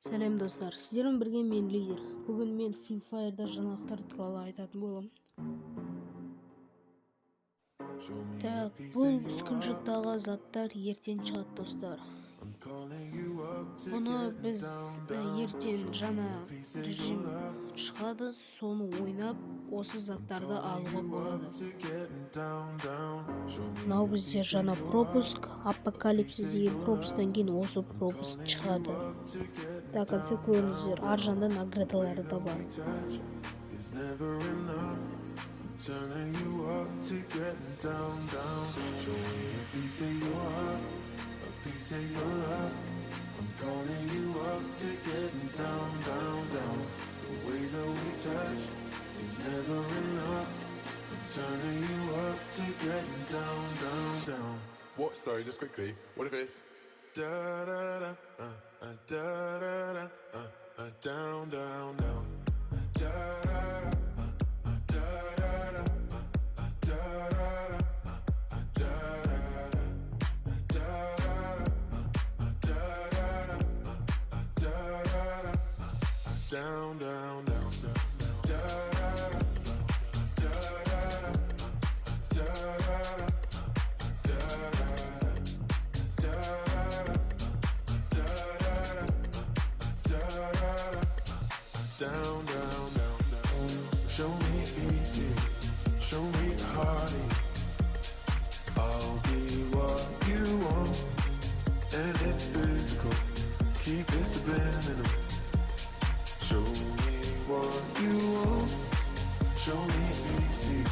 Сәлем достар, сіздермен бірге мен лидер. Бүгін мен Free Fire'да жаңалықтар туралы айтатын боламын. Бұл скриншоттағы заттар ертең шығады достар. Бұны біз ертең жаңа режим шығады, соны ойнап, осы заттарды алуға болады. Мынау бізде жаңа пропуск, апокалипсис деген пропусктан кейін осы пропуск шығады. До конца көріңіздер, ар жағында наградалары да бар. Turning you up to getting down. Show me a piece of your heart, a piece of your love. I'm calling you up to getting down. The way that we touch is never enough. I'm turning you up to getting down. What? Sorry, just quickly. What if it's da da da da da da down da da da. Down, down, down, show me easy, show me hardy. I'll be what you want, and it's physical. Keep it subliminal. Show me what you want. Show me easy.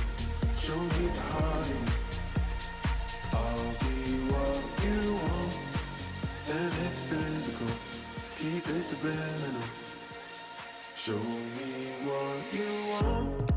Show me hardy. I'll be what you want, and it's physical. Keep it subliminal. Show me what you want.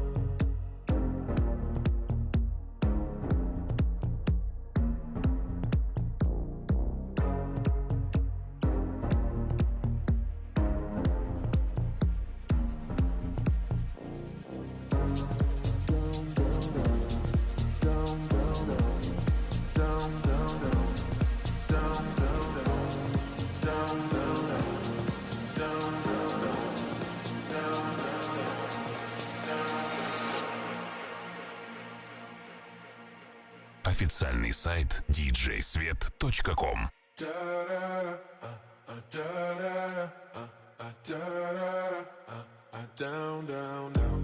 Официальный сайт djsvet.com. Down, down, down.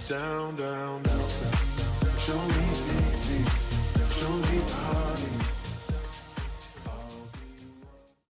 Down, down, down. Show me